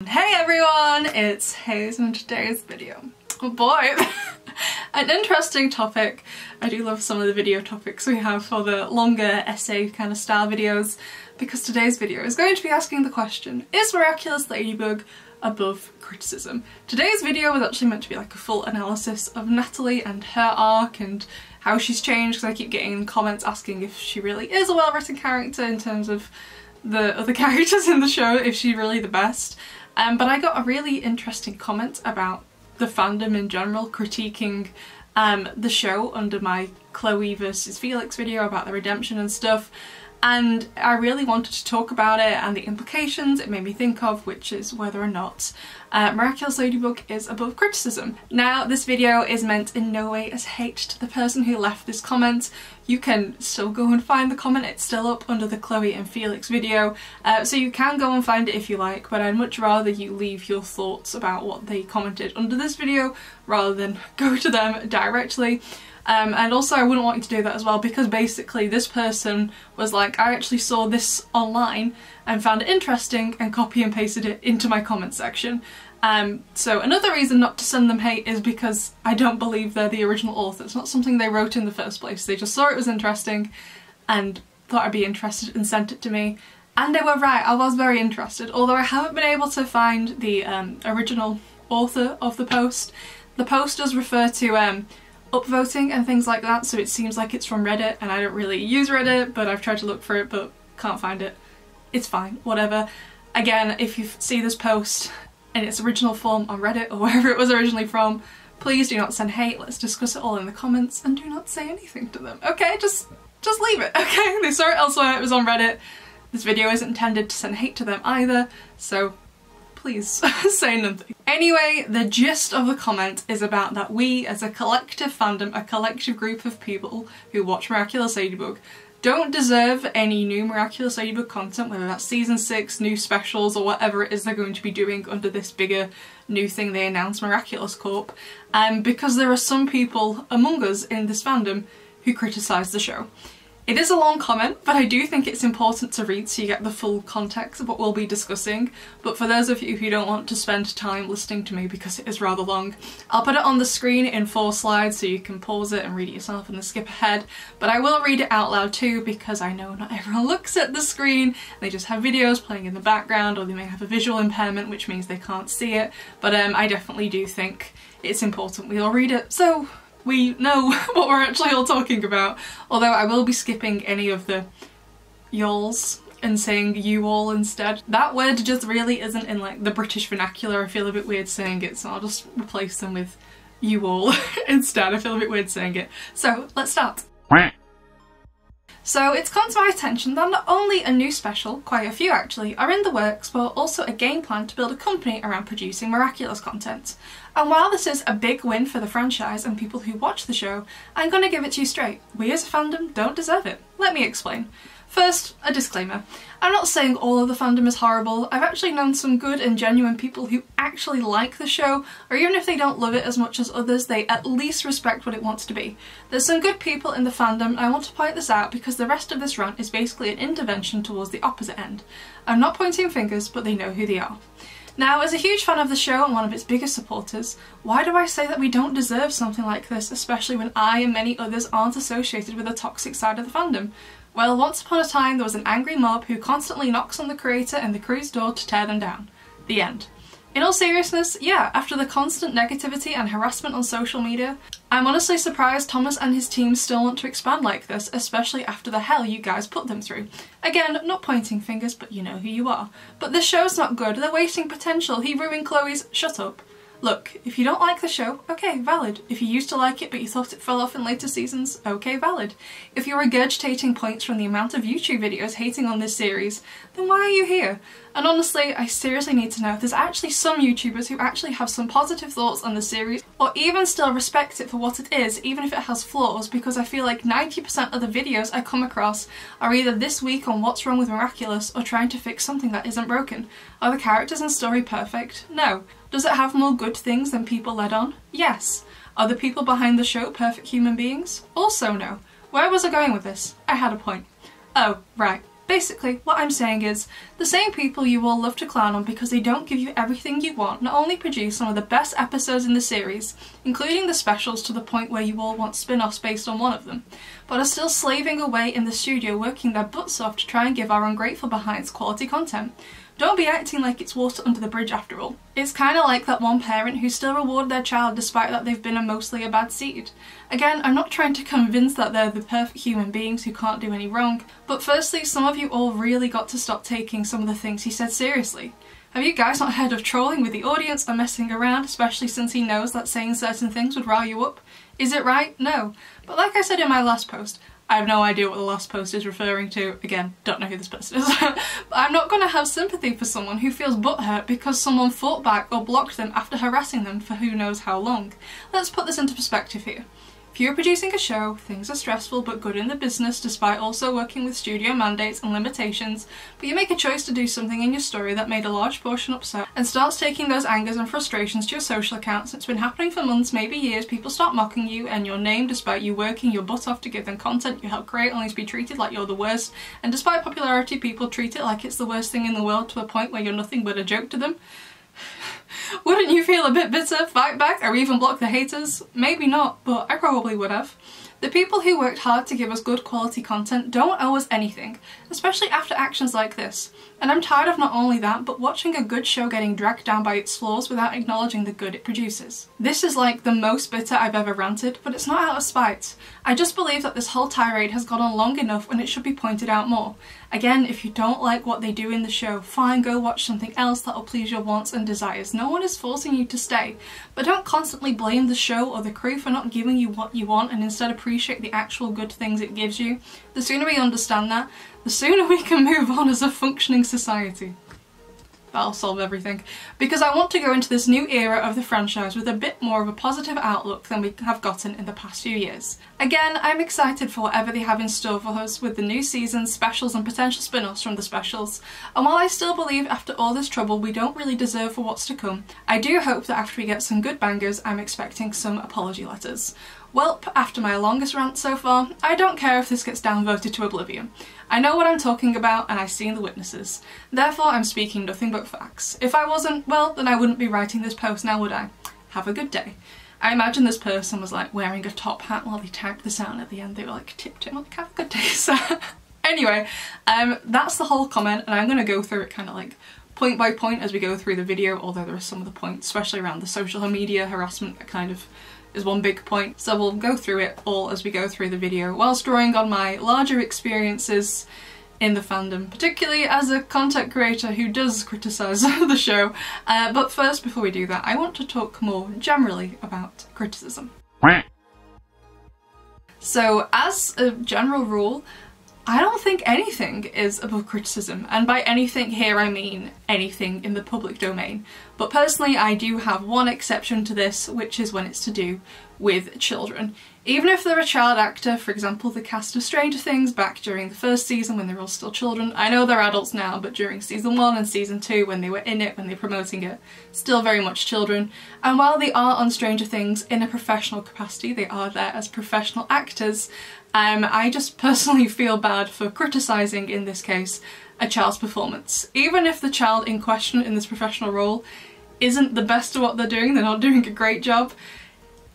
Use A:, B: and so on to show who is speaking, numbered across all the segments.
A: Hey everyone, it's Hayes and today's video. Oh boy, an interesting topic. I do love some of the video topics we have for the longer essay kind of style videos, because today's video is going to be asking the question, is Miraculous Ladybug above criticism? Today's video was actually meant to be like a full analysis of Natalie and her arc and how she's changed, because I keep getting comments asking if she really is a well-written character in terms of the other characters in the show, if she's really the best. But I got a really interesting comment about the fandom in general, critiquing the show under my Chloe versus Felix video about the redemption and stuff, and I really wanted to talk about it and the implications it made me think of, which is whether or not Miraculous Ladybug is above criticism. Now, this video is meant in no way as hate to the person who left this comment. You can still go and find the comment, it's still up under the Chloe and Felix video, so you can go and find it if you like, but I'd much rather you leave your thoughts about what they commented under this video rather than go to them directly. And also I wouldn't want you to do that as well, because basically this person was like, I actually saw this online and found it interesting and copy and pasted it into my comment section. So another reason not to send them hate is because I don't believe they're the original author. It's not something they wrote in the first place. They just saw it was interesting and thought I'd be interested and sent it to me. And they were right, I was very interested, although I haven't been able to find the original author of the post. The post does refer to upvoting and things like that, so it seems like it's from Reddit, and I don't really use Reddit, but I've tried to look for it but can't find it. It's fine, whatever. Again, if you see this post in its original form on Reddit or wherever it was originally from, please do not send hate, let's discuss it all in the comments, and do not say anything to them, okay? Just leave it, okay? They saw it elsewhere, it was on Reddit. This video isn't intended to send hate to them either, so please say nothing. Anyway, the gist of the comment is about that we as a collective fandom, a collective group of people who watch Miraculous Ladybug, don't deserve any new Miraculous Ladybug content, whether that's season 6, new specials, or whatever it is they're going to be doing under this bigger new thing they announced, Miraculous Corp, because there are some people among us in this fandom who criticise the show. It is a long comment, but I do think it's important to read so you get the full context of what we'll be discussing. But for those of you who don't want to spend time listening to me because it is rather long, I'll put it on the screen in 4 slides so you can pause it and read it yourself and then skip ahead. But I will read it out loud too, because I know not everyone looks at the screen. They just have videos playing in the background, or they may have a visual impairment, which means they can't see it. But I definitely do think it's important we all read it, so we know what we're actually all talking about. Although I will be skipping any of the y'alls and saying you all instead. That word just really isn't in like the British vernacular. I feel a bit weird saying it, so I'll just replace them with you all instead. I feel a bit weird saying it. So let's start. So it's come to my attention that not only a new special, quite a few actually, are in the works, but also a game plan to build a company around producing Miraculous content. And while this is a big win for the franchise and people who watch the show, I'm gonna give it to you straight. We as a fandom don't deserve it. Let me explain. First, a disclaimer. I'm not saying all of the fandom is horrible. I've actually known some good and genuine people who actually like the show, or even if they don't love it as much as others, they at least respect what it wants to be. There's some good people in the fandom, and I want to point this out because the rest of this rant is basically an intervention towards the opposite end. I'm not pointing fingers, but they know who they are. Now, as a huge fan of the show and one of its biggest supporters, why do I say that we don't deserve something like this, especially when I and many others aren't associated with the toxic side of the fandom? Well, once upon a time there was an angry mob who constantly knocks on the creator and the crew's door to tear them down. The end. In all seriousness, yeah, after the constant negativity and harassment on social media, I'm honestly surprised Thomas and his team still want to expand like this, especially after the hell you guys put them through. Again, not pointing fingers, but you know who you are. But this show's not good, they're wasting potential, he ruined Chloe's— shut up. Look, if you don't like the show, okay, valid. If you used to like it but you thought it fell off in later seasons, okay, valid. If you're regurgitating points from the amount of YouTube videos hating on this series, then why are you here? And honestly, I seriously need to know if there's actually some YouTubers who actually have some positive thoughts on the series, or even still respect it for what it is, even if it has flaws, because I feel like 90% of the videos I come across are either this week on what's wrong with Miraculous, or trying to fix something that isn't broken. Are the characters and story perfect? No. Does it have more good things than people let on? Yes. Are the people behind the show perfect human beings? Also no. Where was I going with this? I had a point. Oh, right. Basically, what I'm saying is, the same people you all love to clown on because they don't give you everything you want not only produce some of the best episodes in the series, including the specials to the point where you all want spin-offs based on one of them, but are still slaving away in the studio working their butts off to try and give our ungrateful behinds quality content. Don't be acting like it's water under the bridge after all. It's kinda like that one parent who still rewarded their child despite that they've been mostly a bad seed. Again, I'm not trying to convince that they're the perfect human beings who can't do any wrong, but firstly, some of you all really got to stop taking some of the things he said seriously. Have you guys not heard of trolling with the audience and messing around, especially since he knows that saying certain things would rile you up? Is it right? No. But like I said in my last post, I have no idea what the last post is referring to. Again, don't know who this person is. But I'm not going to have sympathy for someone who feels butthurt because someone fought back or blocked them after harassing them for who knows how long. Let's put this into perspective here. If you're producing a show, things are stressful but good in the business despite also working with studio mandates and limitations, but you make a choice to do something in your story that made a large portion upset and starts taking those angers and frustrations to your social accounts. It's been happening for months, maybe years. People start mocking you and your name despite you working your butt off to give them content you help create, only to be treated like you're the worst, and despite popularity people treat it like it's the worst thing in the world to a point where you're nothing but a joke to them. Wouldn't you feel a bit bitter, fight back, or even block the haters? Maybe not, but I probably would have. The people who worked hard to give us good quality content don't owe us anything, especially after actions like this. And I'm tired of not only that, but watching a good show getting dragged down by its flaws without acknowledging the good it produces. This is like the most bitter I've ever ranted, but it's not out of spite. I just believe that this whole tirade has gone on long enough and it should be pointed out more. Again, if you don't like what they do in the show, fine, go watch something else that'll please your wants and desires. No one is forcing you to stay, but don't constantly blame the show or the crew for not giving you what you want and instead appreciate the actual good things it gives you. The sooner we understand that, the sooner we can move on as a functioning society. That'll solve everything. Because I want to go into this new era of the franchise with a bit more of a positive outlook than we have gotten in the past few years. Again, I'm excited for whatever they have in store for us with the new seasons, specials and potential spin-offs from the specials. And while I still believe after all this trouble we don't really deserve for what's to come, I do hope that after we get some good bangers, I'm expecting some apology letters. Welp, after my longest rant so far, I don't care if this gets downvoted to oblivion. I know what I'm talking about and I've seen the witnesses. Therefore I'm speaking nothing but facts. If I wasn't, well, then I wouldn't be writing this post now, would I? Have a good day. I imagine this person was like wearing a top hat while they typed this out and at the end they were like tipped it like, have a good day, sir. Anyway, that's the whole comment and I'm going to go through it kind of like point by point as we go through the video, although there are some of the points, especially around the social media harassment, that kind of is one big point. So we'll go through it all as we go through the video, whilst drawing on my larger experiences in the fandom, particularly as a content creator who does criticise the show. But first, before we do that, I want to talk more generally about criticism. So as a general rule, I don't think anything is above criticism, and by anything here I mean anything in the public domain. But personally I do have one exception to this, which is when it's to do with children. Even if they're a child actor, for example the cast of Stranger Things back during the first season when they were all still children. I know they're adults now, but during season 1 and season 2 when they were in it, when they were promoting it, still very much children. And while they are on Stranger Things in a professional capacity, they are there as professional actors, I just personally feel bad for criticising, in this case, a child's performance. Even if the child in question in this professional role isn't the best at what they're doing, they're not doing a great job,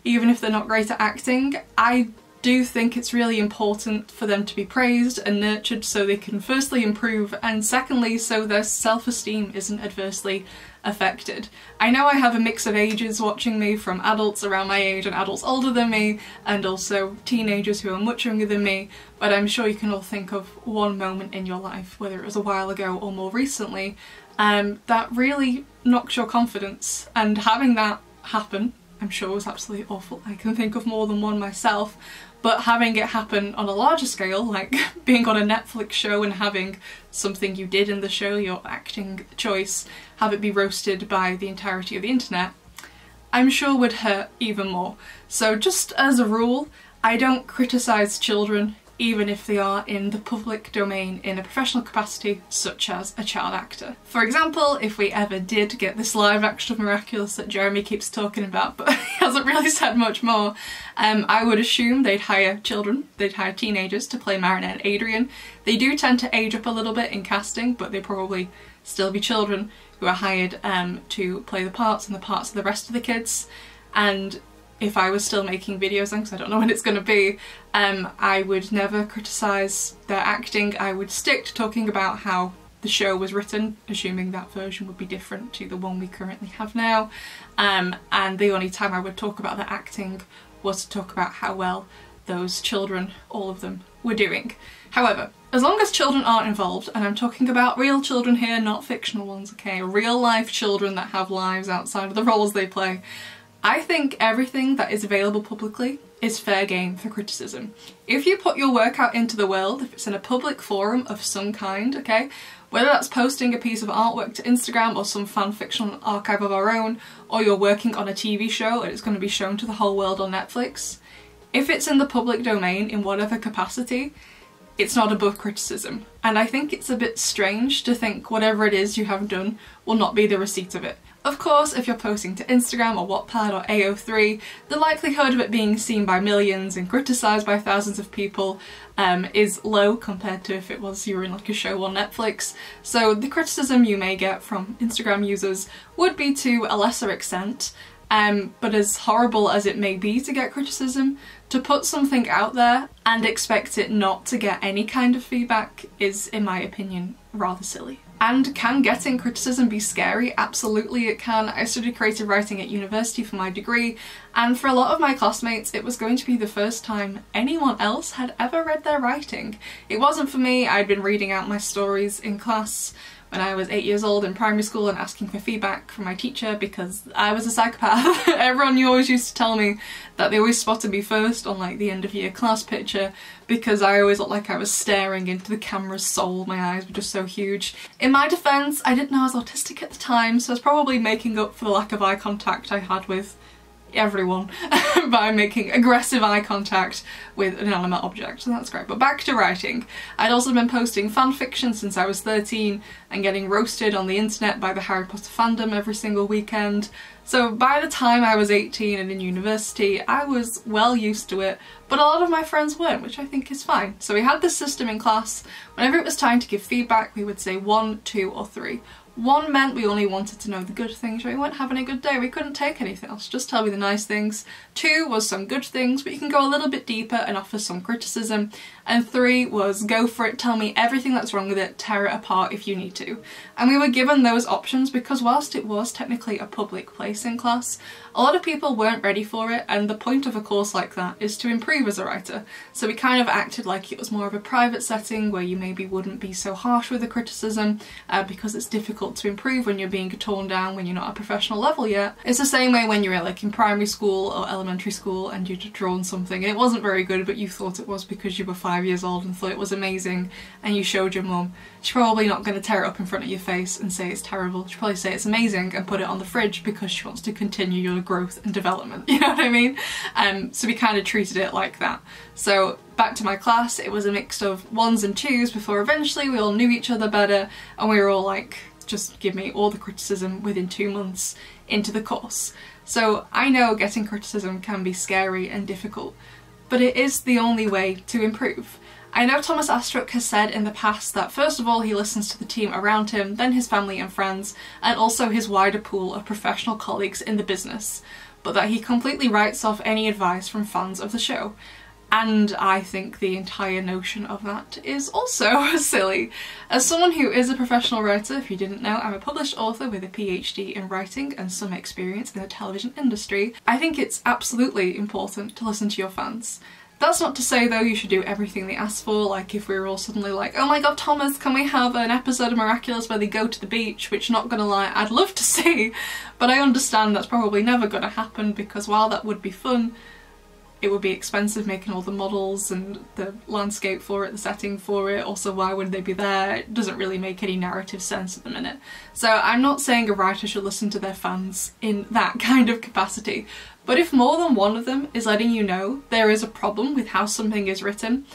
A: even if they're not great at acting, I do think it's really important for them to be praised and nurtured so they can firstly improve and secondly so their self-esteem isn't adversely affected. I know I have a mix of ages watching me, from adults around my age and adults older than me, and also teenagers who are much younger than me, but I'm sure you can all think of one moment in your life, whether it was a while ago or more recently, that really knocked your confidence, and having that happen I'm sure was absolutely awful. I can think of more than one myself, but having it happen on a larger scale, like being on a Netflix show and having something you did in the show, your acting choice, have it be roasted by the entirety of the internet, I'm sure would hurt even more. So just as a rule, I don't criticise children even if they are in the public domain in a professional capacity, such as a child actor. For example, if we ever did get this live action of Miraculous that Jeremy keeps talking about, but he hasn't really said much more, I would assume they'd hire children, they'd hire teenagers to play Marinette and Adrian. They do tend to age up a little bit in casting, but they probably still be children who are hired to play the parts and the parts of the rest of the kids. And if I was still making videos then, because I don't know when it's going to be, I would never criticise their acting. I would stick to talking about how the show was written, assuming that version would be different to the one we currently have now. And the only time I would talk about their acting was to talk about how well those children, all of them, were doing. However, as long as children aren't involved, and I'm talking about real children here, not fictional ones, okay? Real life children that have lives outside of the roles they play, I think everything that is available publicly is fair game for criticism. If you put your work out into the world, if it's in a public forum of some kind, okay, whether that's posting a piece of artwork to Instagram or some fan fiction archive of our own, or you're working on a TV show and it's going to be shown to the whole world on Netflix, if it's in the public domain in whatever capacity, it's not above criticism. And I think it's a bit strange to think whatever it is you have done will not be the receipt of it. Of course, if you're posting to Instagram or Wattpad or AO3, the likelihood of it being seen by millions and criticised by thousands of people is low compared to if it was you were in like a show on Netflix. So the criticism you may get from Instagram users would be to a lesser extent, but as horrible as it may be to get criticism, to put something out there and expect it not to get any kind of feedback is, in my opinion, rather silly. And can getting criticism be scary? Absolutely it can. I studied creative writing at university for my degree, and for a lot of my classmates it was going to be the first time anyone else had ever read their writing. It wasn't for me. I'd been reading out my stories in class when I was 8 years old in primary school and asking for feedback from my teacher because I was a psychopath. Everyone always used to tell me that they always spotted me first on like the end of year class picture because I always looked like I was staring into the camera's soul. My eyes were just so huge. In my defence, I didn't know I was autistic at the time, so I was probably making up for the lack of eye contact I had with everyone by making aggressive eye contact with an inanimate object, so that's great. But back to writing. I'd also been posting fan fiction since I was 13 and getting roasted on the internet by the Harry Potter fandom every single weekend. So by the time I was 18 and in university, I was well used to it, but a lot of my friends weren't, which I think is fine. So we had this system in class. Whenever it was time to give feedback, we would say 1, 2 or 3. 1 meant we only wanted to know the good things, we weren't having a good day, we couldn't take anything else, just tell me the nice things. 2 was some good things, but you can go a little bit deeper and offer some criticism. And 3 was go for it, tell me everything that's wrong with it, tear it apart if you need to. And we were given those options because whilst it was technically a public place in class, a lot of people weren't ready for it, and the point of a course like that is to improve as a writer. So we kind of acted like it was more of a private setting where you maybe wouldn't be so harsh with the criticism because it's difficult to improve when you're being torn down when you're not at a professional level yet. It's the same way when you're like in primary school or elementary school and you'd drawn something and it wasn't very good but you thought it was because you were 5 years old and thought it was amazing and you showed your mum. She's probably not going to tear it up in front of your face and say it's terrible. She'll probably say it's amazing and put it on the fridge because she wants to continue your growth and development, you know what I mean? So we kind of treated it like that. So back to my class, it was a mix of 1s and 2s before eventually we all knew each other better and we were all like, just give me all the criticism within 2 months into the course. So I know getting criticism can be scary and difficult, but it is the only way to improve. I know Thomas Astruc has said in the past that first of all he listens to the team around him, then his family and friends, and also his wider pool of professional colleagues in the business, but that he completely writes off any advice from fans of the show. And I think the entire notion of that is also silly. As someone who is a professional writer, if you didn't know, I'm a published author with a PhD in writing and some experience in the television industry. I think it's absolutely important to listen to your fans. That's not to say though you should do everything they ask for, like if we were all suddenly like, oh my god Thomas, can we have an episode of Miraculous where they go to the beach, which not gonna lie, I'd love to see, but I understand that's probably never gonna happen because while that would be fun, it would be expensive making all the models and the landscape for it, the setting for it, also why would they be there? It doesn't really make any narrative sense at the minute. So I'm not saying a writer should listen to their fans in that kind of capacity, but if more than one of them is letting you know there is a problem with how something is written,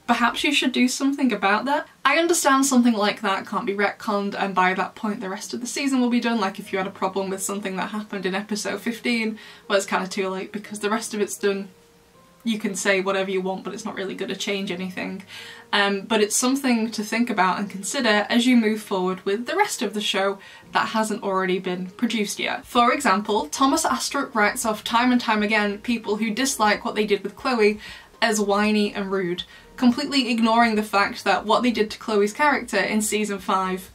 A: perhaps you should do something about that. I understand something like that can't be retconned and by that point the rest of the season will be done, like if you had a problem with something that happened in episode 15, well it's kind of too late because the rest of it's done. You can say whatever you want but it's not really going to change anything. But it's something to think about and consider as you move forward with the rest of the show that hasn't already been produced yet. For example, Thomas Astruc writes off time and time again people who dislike what they did with Chloe as whiny and rude, completely ignoring the fact that what they did to Chloe's character in season 5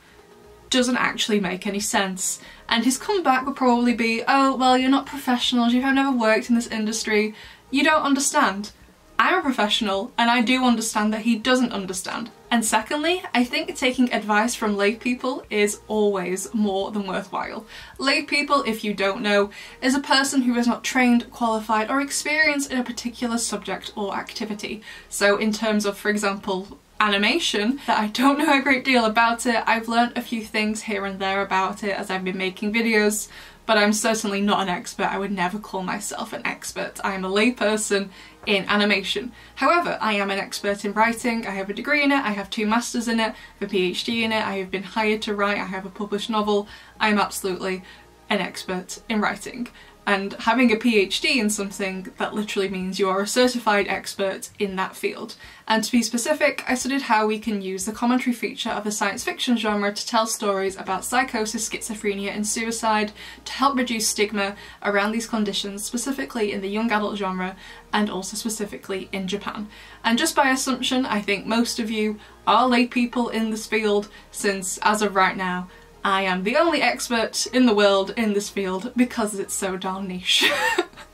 A: doesn't actually make any sense. And his comeback would probably be, oh well, you're not professionals, you have never worked in this industry, you don't understand. I'm a professional and I do understand that he doesn't understand. And secondly, I think taking advice from lay people is always more than worthwhile. Lay people, if you don't know, is a person who is not trained, qualified or experienced in a particular subject or activity. So in terms of, for example, animation, that I don't know a great deal about it, I've learnt a few things here and there about it as I've been making videos, but I'm certainly not an expert. I would never call myself an expert. I am a layperson in animation. However, I am an expert in writing, I have a degree in it, I have 2 masters in it, I have a PhD in it, I have been hired to write, I have a published novel. I am absolutely an expert in writing. And having a PhD in something, that literally means you are a certified expert in that field. And to be specific, I studied how we can use the commentary feature of the science fiction genre to tell stories about psychosis, schizophrenia and suicide to help reduce stigma around these conditions, specifically in the young adult genre and also specifically in Japan. And just by assumption, I think most of you are lay people in this field, since as of right now, I am the only expert in the world in this field because it's so darn niche.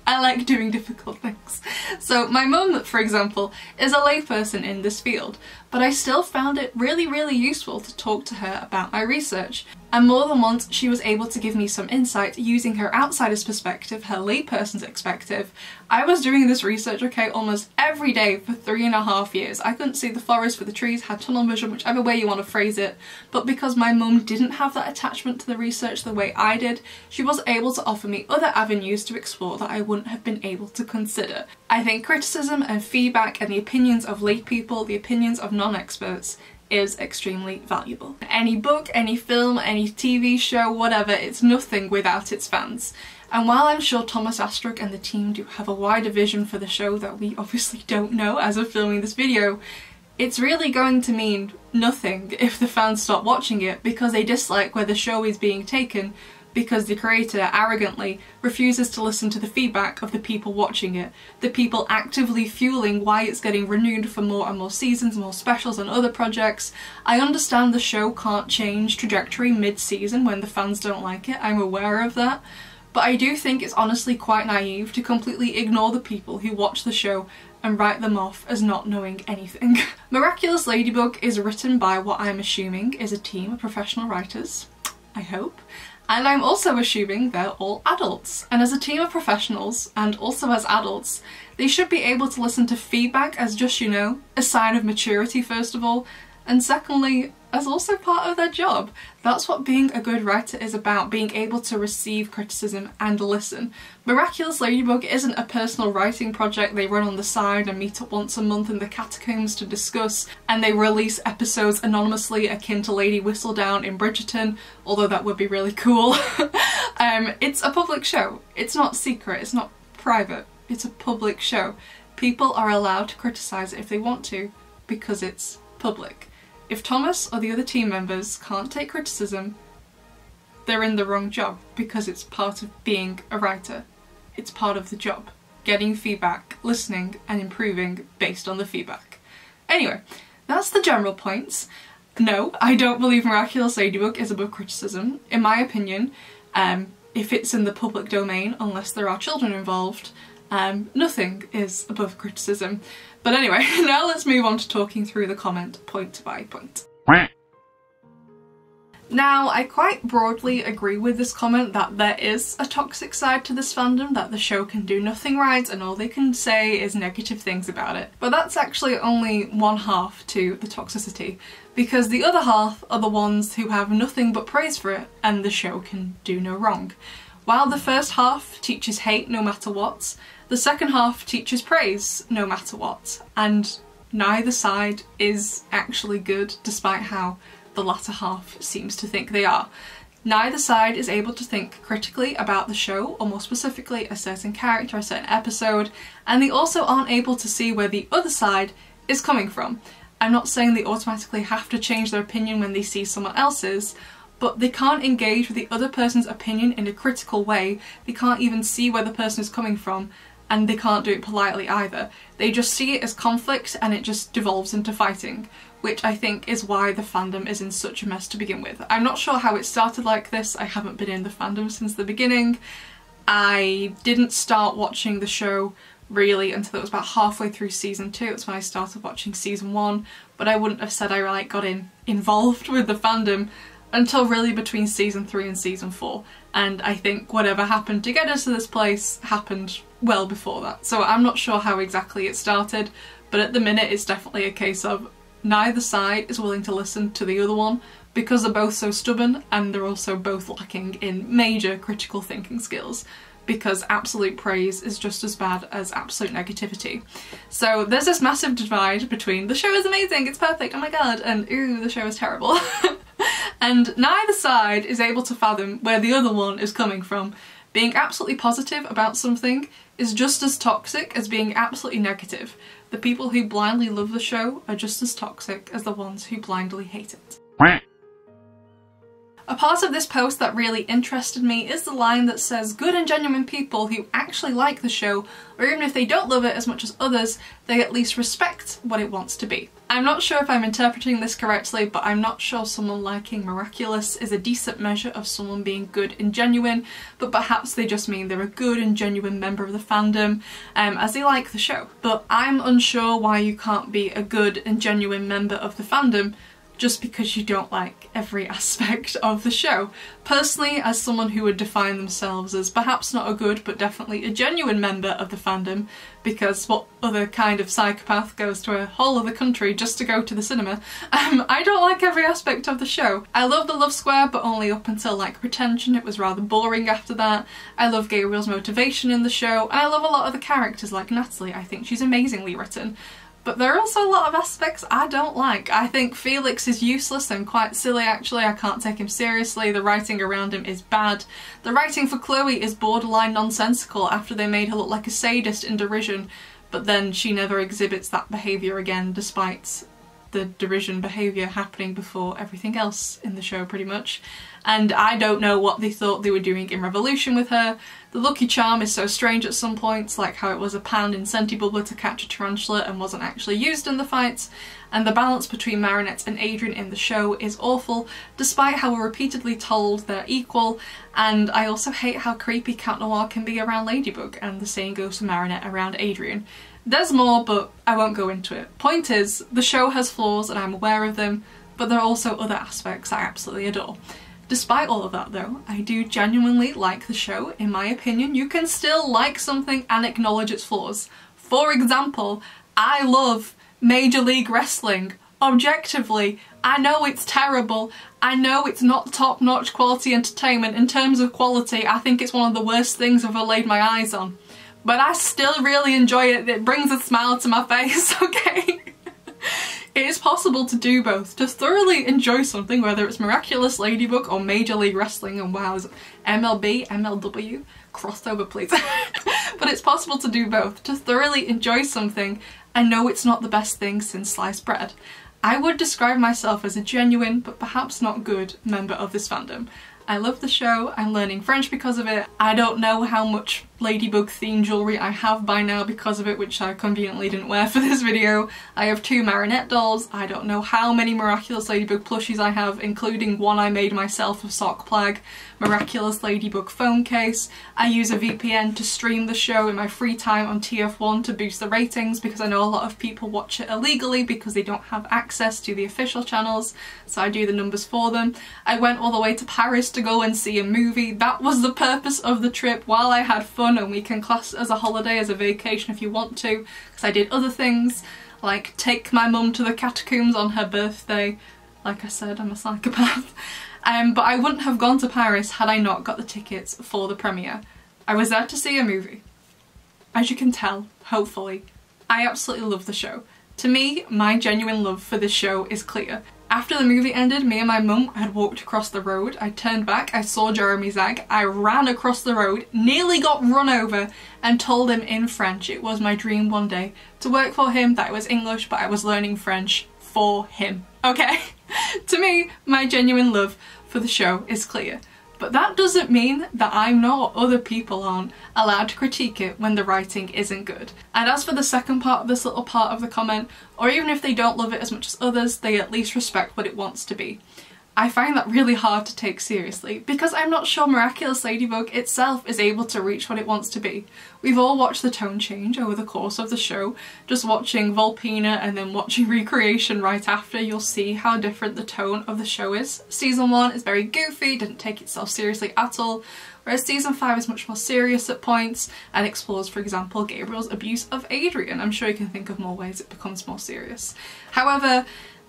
A: I like doing difficult things. So my mum, for example, is a layperson in this field, but I still found it really, really useful to talk to her about my research. And more than once she was able to give me some insight using her outsider's perspective, her layperson's perspective. I was doing this research, okay, almost every day for 3.5 years. I couldn't see the forest for the trees, had tunnel vision, whichever way you want to phrase it, but because my mum didn't have that attachment to the research the way I did, she was able to offer me other avenues to explore that I wouldn't have been able to consider. I think criticism and feedback and the opinions of lay people, the opinions of non-experts, is extremely valuable. Any book, any film, any TV show, whatever, it's nothing without its fans. And while I'm sure Thomas Astruc and the team do have a wider vision for the show that we obviously don't know as of filming this video, it's really going to mean nothing if the fans stop watching it because they dislike where the show is being taken, because the creator arrogantly refuses to listen to the feedback of the people watching it, the people actively fueling why it's getting renewed for more and more seasons, more specials and other projects. I understand the show can't change trajectory mid-season when the fans don't like it, I'm aware of that, but I do think it's honestly quite naive to completely ignore the people who watch the show and write them off as not knowing anything. Miraculous Ladybug is written by what I'm assuming is a team of professional writers, I hope. And I'm also assuming they're all adults. And as a team of professionals, and also as adults, they should be able to listen to feedback as just, you know, a sign of maturity first of all, and secondly, as also part of their job. That's what being a good writer is about, being able to receive criticism and listen. Miraculous Ladybug isn't a personal writing project they run on the side and meet up once a month in the catacombs to discuss, and they release episodes anonymously akin to Lady Whistledown in Bridgerton, although that would be really cool. It's a public show. It's not secret, it's not private, it's a public show. People are allowed to criticise it if they want to, because it's public. If Thomas or the other team members can't take criticism, they're in the wrong job, because it's part of being a writer. It's part of the job. Getting feedback, listening and improving based on the feedback. Anyway, that's the general points. No, I don't believe Miraculous Ladybug is above criticism. In my opinion, if it's in the public domain, unless there are children involved, nothing is above criticism. But anyway, now let's move on to talking through the comment point by point. Now, I quite broadly agree with this comment that there is a toxic side to this fandom, that the show can do nothing right and all they can say is negative things about it. But that's actually only one half to the toxicity, because the other half are the ones who have nothing but praise for it and the show can do no wrong. While the first half teaches hate no matter what, the second half teaches praise no matter what, and neither side is actually good, despite how the latter half seems to think they are. Neither side is able to think critically about the show, or more specifically a certain character, a certain episode, and they also aren't able to see where the other side is coming from. I'm not saying they automatically have to change their opinion when they see someone else's, but they can't engage with the other person's opinion in a critical way. They can't even see where the person is coming from, and they can't do it politely either. They just see it as conflict and it just devolves into fighting, which I think is why the fandom is in such a mess to begin with. I'm not sure how it started like this. I haven't been in the fandom since the beginning. I didn't start watching the show really until it was about halfway through season 2. It's when I started watching season 1, but I wouldn't have said I got involved with the fandom until really between season 3 and season 4. And I think whatever happened to get us to this place happened well before that. So I'm not sure how exactly it started, but at the minute it's definitely a case of neither side is willing to listen to the other one because they're both so stubborn, and they're also both lacking in major critical thinking skills, because absolute praise is just as bad as absolute negativity. So there's this massive divide between the show is amazing, it's perfect, oh my god, and ooh, the show is terrible. And neither side is able to fathom where the other one is coming from. Being absolutely positive about something is just as toxic as being absolutely negative. The people who blindly love the show are just as toxic as the ones who blindly hate it. A part of this post that really interested me is the line that says good and genuine people who actually like the show, or even if they don't love it as much as others, they at least respect what it wants to be. I'm not sure if I'm interpreting this correctly, but I'm not sure someone liking Miraculous is a decent measure of someone being good and genuine, but perhaps they just mean they're a good and genuine member of the fandom, as they like the show. But I'm unsure why you can't be a good and genuine member of the fandom just because you don't like every aspect of the show. Personally, as someone who would define themselves as perhaps not a good but definitely a genuine member of the fandom, because what other kind of psychopath goes to a whole other country just to go to the cinema, I don't like every aspect of the show. I love the love square, but only up until like Pretension. It was rather boring after that. I love Gabriel's motivation in the show, and I love a lot of the characters like Natalie. I think she's amazingly written. But there are also a lot of aspects I don't like. I think Felix is useless and quite silly actually. I can't take him seriously. The writing around him is bad. The writing for Chloe is borderline nonsensical after they made her look like a sadist in derision, but then she never exhibits that behaviour again despite the derision behaviour happening before everything else in the show pretty much. And I don't know what they thought they were doing in Revolution with her. The Lucky Charm is so strange at some points, like how it was a pan in Sentibubbler to catch a tarantula and wasn't actually used in the fights, and the balance between Marinette and Adrien in the show is awful, despite how we're repeatedly told they're equal, and I also hate how creepy Cat Noir can be around Ladybug, and the same goes for Marinette around Adrien. There's more, but I won't go into it. Point is, the show has flaws and I'm aware of them, but there are also other aspects I absolutely adore. Despite all of that though, I do genuinely like the show. In my opinion, you can still like something and acknowledge its flaws. For example, I love Major League Wrestling. Objectively, I know it's terrible. I know it's not top-notch quality entertainment. In terms of quality, I think it's one of the worst things I've ever laid my eyes on. But I still really enjoy it. It brings a smile to my face, okay? It is possible to do both, to thoroughly enjoy something, whether it's Miraculous, Ladybug, or Major League Wrestling, and wow, is it MLB, MLW? Crossover, please. But it's possible to do both, to thoroughly enjoy something and know it's not the best thing since sliced bread. I would describe myself as a genuine, but perhaps not good, member of this fandom. I love the show, I'm learning French because of it. I don't know how much Ladybug themed jewellery I have by now because of it, which I conveniently didn't wear for this video. I have 2 Marinette dolls. I don't know how many Miraculous Ladybug plushies I have, including one I made myself of Sock Plag, Miraculous Ladybug phone case. I use a VPN to stream the show in my free time on TF1 to boost the ratings, because I know a lot of people watch it illegally because they don't have access to the official channels, so I do the numbers for them. I went all the way to Paris to go and see a movie. That was the purpose of the trip. While I had fun, and we can class it as a holiday, as a vacation if you want to, because I did other things like take my mum to the catacombs on her birthday. Like I said, I'm a psychopath. But I wouldn't have gone to Paris had I not got the tickets for the premiere. I was there to see a movie. As you can tell, hopefully, I absolutely love the show. To me, my genuine love for this show is clear. After the movie ended, me and my mum had walked across the road. I turned back, I saw Jeremy Zag, I ran across the road, nearly got run over, and told him in French it was my dream one day to work for him, that it was English, but I was learning French for him. Okay? To me, my genuine love for the show is clear. But that doesn't mean that I'm not, or other people aren't, allowed to critique it when the writing isn't good. And as for the second part of this little part of the comment, or even if they don't love it as much as others, they at least respect what it wants to be. I find that really hard to take seriously, because I'm not sure Miraculous Ladybug itself is able to reach what it wants to be. We've all watched the tone change over the course of the show. Just watching Volpina and then watching Recreation right after, you'll see how different the tone of the show is. Season 1 is very goofy, didn't take itself seriously at all, whereas Season 5 is much more serious at points and explores, for example, Gabriel's abuse of Adrian. I'm sure you can think of more ways it becomes more serious. However,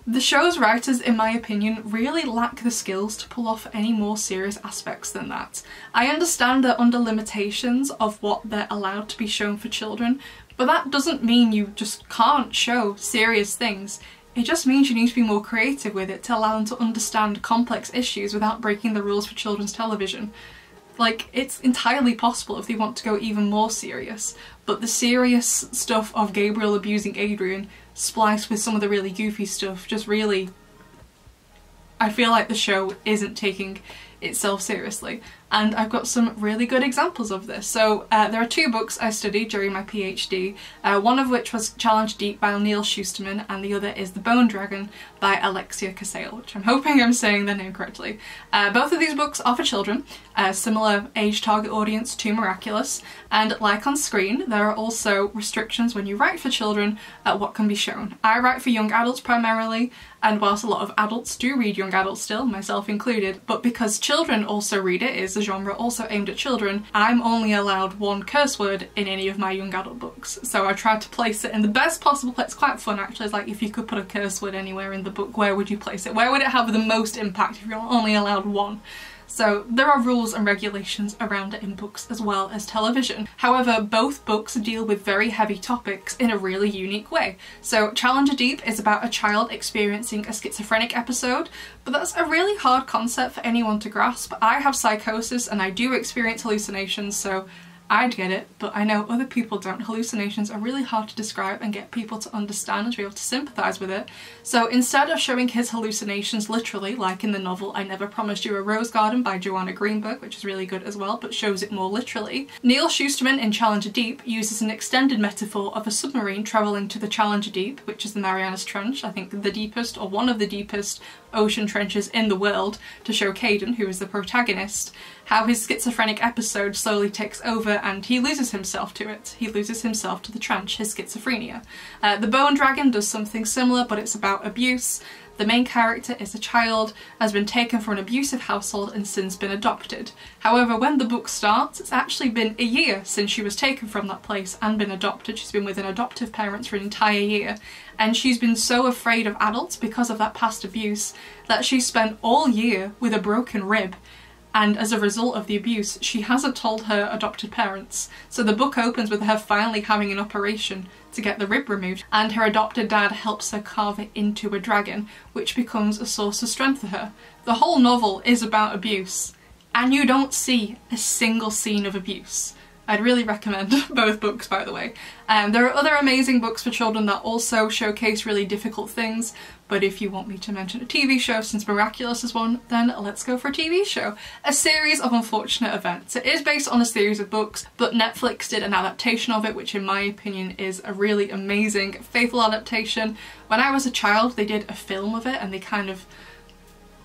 A: the show's writers, in my opinion, really lack the skills to pull off any more serious aspects than that. I understand they're under limitations of what they're allowed to be shown for children, but that doesn't mean you just can't show serious things. It just means you need to be more creative with it to allow them to understand complex issues without breaking the rules for children's television. Like, it's entirely possible if they want to go even more serious, but the serious stuff of Gabriel abusing Adrian spliced with some of the really goofy stuff just really... I feel like the show isn't taking itself seriously. And I've got some really good examples of this. So there are 2 books I studied during my PhD, one of which was Challenge Deep by Neil Schusterman and the other is The Bone Dragon by Alexia Casale, which I'm hoping I'm saying their name correctly. Both of these books are for children, a similar age target audience to Miraculous, and like on screen there are also restrictions when you write for children at what can be shown. I write for young adults primarily, and whilst a lot of adults do read young adults still, myself included, but because children also read it, is a genre also aimed at children, I'm only allowed 1 curse word in any of my young adult books. So I tried to place it in the best possible place. It's quite fun actually. It's like, if you could put a curse word anywhere in the book, where would you place it? Where would it have the most impact if you're only allowed 1? So there are rules and regulations around it in books as well as television. However, both books deal with very heavy topics in a really unique way. So Challenger Deep is about a child experiencing a schizophrenic episode, but that's a really hard concept for anyone to grasp. I have psychosis and I do experience hallucinations, so I'd get it, but I know other people don't. Hallucinations are really hard to describe and get people to understand and to be able to sympathise with it. So instead of showing his hallucinations literally, like in the novel I Never Promised You a Rose Garden by Joanna Greenberg, which is really good as well, but shows it more literally, Neil Schusterman in Challenger Deep uses an extended metaphor of a submarine travelling to the Challenger Deep, which is the Marianas Trench, I think the deepest or one of the deepest ocean trenches in the world, to show Caden, who is the protagonist, how his schizophrenic episode slowly takes over and he loses himself to it. He loses himself to the trench, his schizophrenia. The Bone Dragon does something similar, but it's about abuse. The main character is a child, has been taken from an abusive household and since been adopted. However, when the book starts, it's actually been a year since she was taken from that place and been adopted. She's been with an adoptive parent for an entire year, and she's been so afraid of adults because of that past abuse that she spent all year with a broken rib. And as a result of the abuse, she hasn't told her adopted parents. So the book opens with her finally having an operation to get the rib removed, and her adopted dad helps her carve it into a dragon, which becomes a source of strength for her. The whole novel is about abuse, and you don't see a single scene of abuse. I'd really recommend both books, by the way. There are other amazing books for children that also showcase really difficult things, but if you want me to mention a TV show, since Miraculous is one, then let's go for a TV show. A series of unfortunate events. It is based on a series of books, but Netflix did an adaptation of it, which in my opinion is a really amazing, faithful adaptation. When I was a child, they did a film of it, and they kind of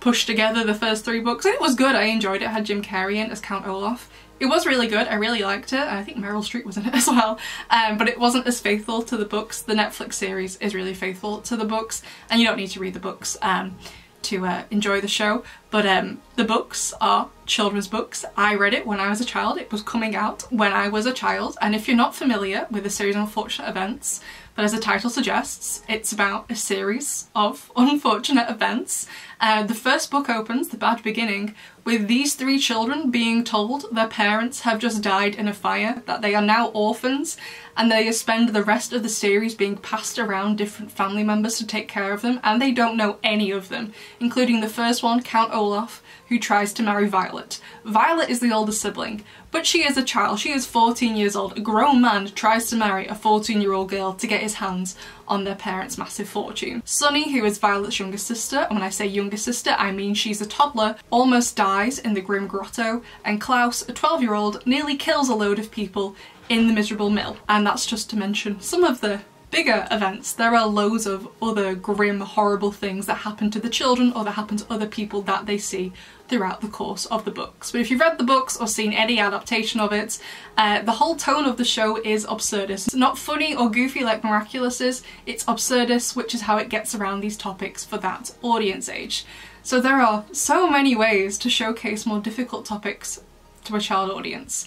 A: pushed together the first 3 books, and it was good. I enjoyed it. It had Jim Carrey in as Count Olaf. It was really good, I really liked it, and I think Meryl Streep was in it as well, but it wasn't as faithful to the books. The Netflix series is really faithful to the books, and you don't need to read the books to enjoy the show, But the books are children's books. I read it when I was a child. It was coming out when I was a child. And if you're not familiar with a series of unfortunate events, but as the title suggests, it's about a series of unfortunate events. The first book opens, The Bad Beginning, with these 3 children being told their parents have just died in a fire, that they are now orphans, and they spend the rest of the series being passed around different family members to take care of them, and they don't know any of them, including the first one, Count Olaf, who tries to marry Violet. Violet is the older sibling, but she is a child. She is 14 years old. A grown man tries to marry a 14-year-old girl to get his hands on their parents' massive fortune. Sunny, who is Violet's younger sister, and when I say younger sister, I mean she's a toddler, almost dies in the Grim Grotto, and Klaus, a 12-year-old, nearly kills a load of people in the miserable mill. And that's just to mention some of the bigger events. There are loads of other grim, horrible things that happen to the children or that happen to other people that they see throughout the course of the books. But if you've read the books or seen any adaptation of it, the whole tone of the show is absurdist. It's not funny or goofy like Miraculous is, it's absurdist, which is how it gets around these topics for that audience age. So there are so many ways to showcase more difficult topics to a child audience,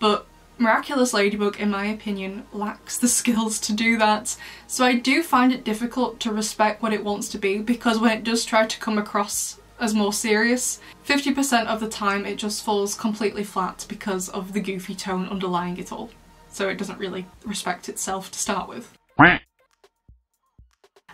A: but Miraculous Ladybug, in my opinion, lacks the skills to do that. So I do find it difficult to respect what it wants to be, because when it does try to come across as more serious, 50% of the time it just falls completely flat because of the goofy tone underlying it all. So it doesn't really respect itself to start with.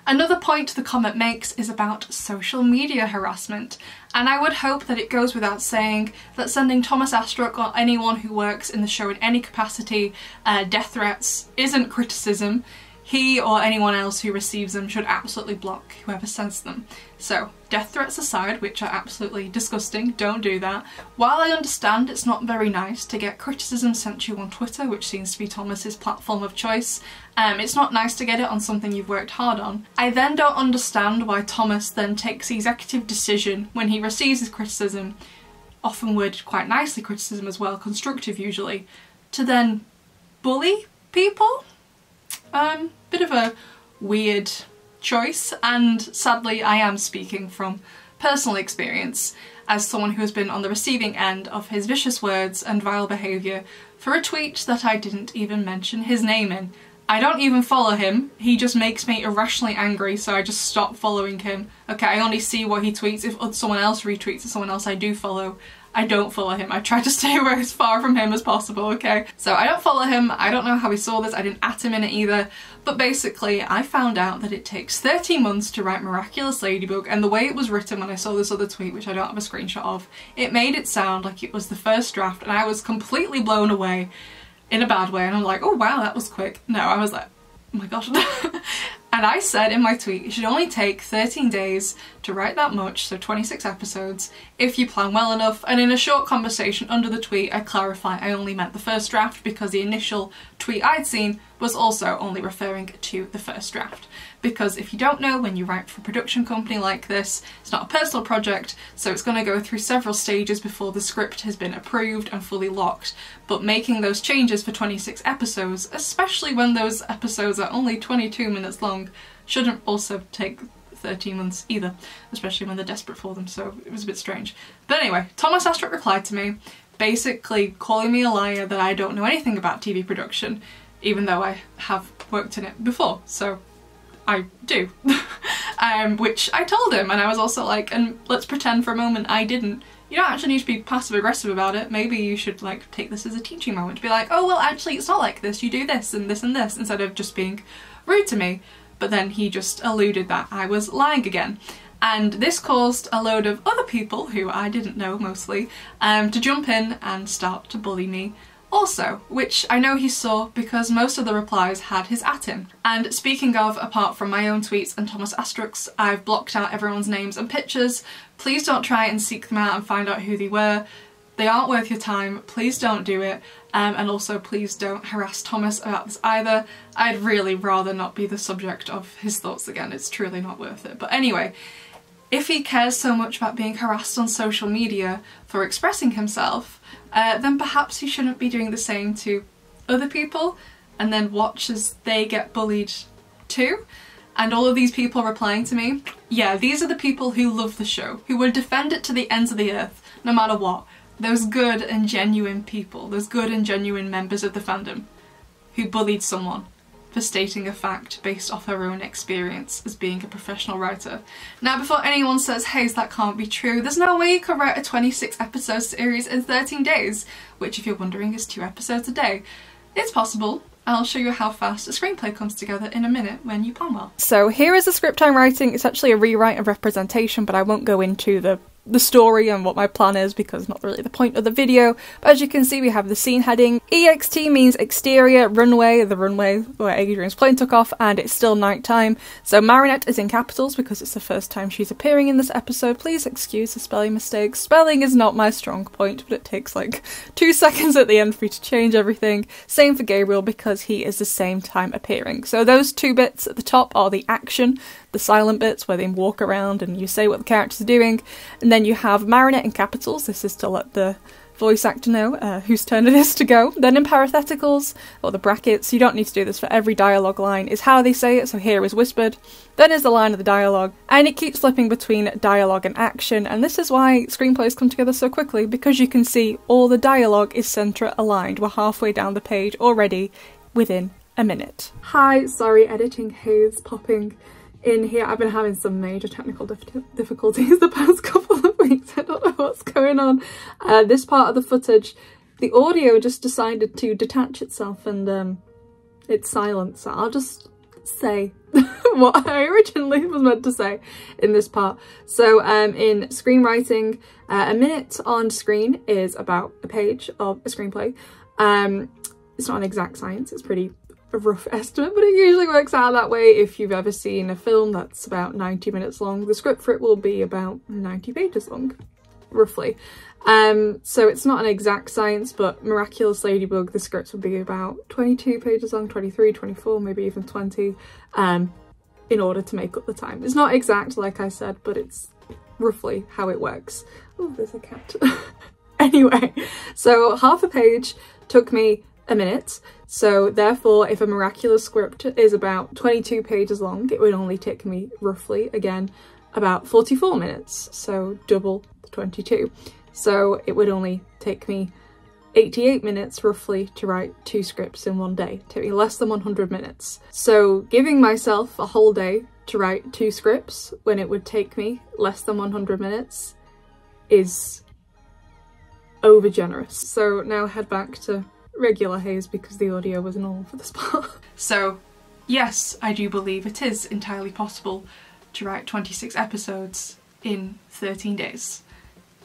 A: Another point the comment makes is about social media harassment, and I would hope that it goes without saying that sending Thomas Astruc or anyone who works in the show in any capacity death threats isn't criticism. He or anyone else who receives them should absolutely block whoever sends them. So, death threats aside, which are absolutely disgusting, don't do that. While I understand it's not very nice to get criticism sent to you on Twitter, which seems to be Thomas's platform of choice, it's not nice to get it on something you've worked hard on. I then don't understand why Thomas then takes the executive decision when he receives his criticism, often worded quite nicely criticism as well, constructive usually, to then bully people? Bit of a weird choice, and sadly I am speaking from personal experience as someone who has been on the receiving end of his vicious words and vile behaviour for a tweet that I didn't even mention his name in. I don't even follow him, he just makes me irrationally angry, so I just stop following him. Okay, I only see what he tweets if someone else retweets it, someone else I do follow. I don't follow him. I try to stay away as far from him as possible, okay? So I don't follow him, I don't know how he saw this, I didn't at him in it either, but basically I found out that it takes 13 months to write Miraculous Ladybug, and the way it was written when I saw this other tweet, which I don't have a screenshot of, it made it sound like it was the first draft, and I was completely blown away in a bad way, and I'm like, oh wow, that was quick. No, I was like, oh my gosh. And I said in my tweet, it should only take 13 days to write that much, so 26 episodes, if you plan well enough. And in a short conversation under the tweet, I clarify I only meant the first draft because the initial tweet I'd seen was also only referring to the first draft. Because if you don't know, when you write for a production company like this, it's not a personal project, so it's going to go through several stages before the script has been approved and fully locked. But making those changes for 26 episodes, especially when those episodes are only 22 minutes long, shouldn't also take 13 months either, especially when they're desperate for them, so it was a bit strange. But anyway, Thomas Astruc replied to me, basically calling me a liar that I don't know anything about TV production, even though I have worked in it before, so I do. Which I told him, and I was also like, and let's pretend for a moment I didn't. You don't actually need to be passive aggressive about it. Maybe you should like take this as a teaching moment to be like, oh well actually it's not like this, you do this and this and this, instead of just being rude to me. But then he just alluded that I was lying again. And this caused a load of other people, who I didn't know mostly, to jump in and start to bully me also, which I know he saw because most of the replies had his at him. And speaking of, apart from my own tweets and Thomas Astruc's, I've blocked out everyone's names and pictures. Please don't try and seek them out and find out who they were. They aren't worth your time, please don't do it. And also please don't harass Thomas about this either. I'd really rather not be the subject of his thoughts again, it's truly not worth it. But anyway, if he cares so much about being harassed on social media for expressing himself, then perhaps he shouldn't be doing the same to other people and then watch as they get bullied too. and all of these people replying to me, yeah, these are the people who love the show, who would defend it to the ends of the earth, no matter what. Those good and genuine people, those good and genuine members of the fandom, who bullied someone for stating a fact based off her own experience as being a professional writer. Now, before anyone says, hey, that can't be true, there's no way you could write a 26 episode series in 13 days, which if you're wondering is 2 episodes a day. It's possible. I'll show you how fast a screenplay comes together in a minute when you palm well. So here is the script I'm writing. It's actually a rewrite of representation, but I won't go into the story and what my plan is because not really the point of the video. But as you can see, we have the scene heading. EXT means exterior runway, the runway where Adrian's plane took off, and it's still nighttime. So Marinette is in capitals because it's the first time she's appearing in this episode. Please excuse the spelling mistakes. Spelling is not my strong point, but it takes like 2 seconds at the end for me to change everything. Same for Gabriel because he is the same time appearing. So those 2 bits at the top are the action, the silent bits where they walk around and you say what the characters are doing, and then you have Marinette in capitals. This is to let the voice actor know whose turn it is to go. Then in parentheticals, or the brackets, you don't need to do this for every dialogue line, is how they say it, so here is whispered, then is the line of the dialogue, and it keeps flipping between dialogue and action, and this is why screenplays come together so quickly, because you can see all the dialogue is centre aligned. We're halfway down the page already within a minute. Hi, sorry, editing haze popping in here. I've been having some major technical difficulties the past couple of weeks. I don't know what's going on. This part of the footage, the audio just decided to detach itself and it's silent, so I'll just say what I originally was meant to say in this part. So in screenwriting, a minute on screen is about a page of a screenplay. It's not an exact science, it's pretty a rough estimate, but it usually works out that way. If you've ever seen a film that's about 90 minutes long, the script for it will be about 90 pages long, roughly. So it's not an exact science, but Miraculous, Ladybug, the scripts will be about 22 pages long, 23, 24, maybe even 20, in order to make up the time. It's not exact, like I said, but it's roughly how it works. Oh, there's a cat. Anyway, so half a page took me a minute, so therefore if a Miraculous script is about 22 pages long, it would only take me roughly, again, about 44 minutes, so double the 22. So it would only take me 88 minutes roughly to write 2 scripts in one day. It took me less than 100 minutes. So giving myself a whole day to write 2 scripts when it would take me less than 100 minutes is over generous. So now head back to regular haze because the audio wasn't all for this part. So yes, I do believe it is entirely possible to write 26 episodes in 13 days.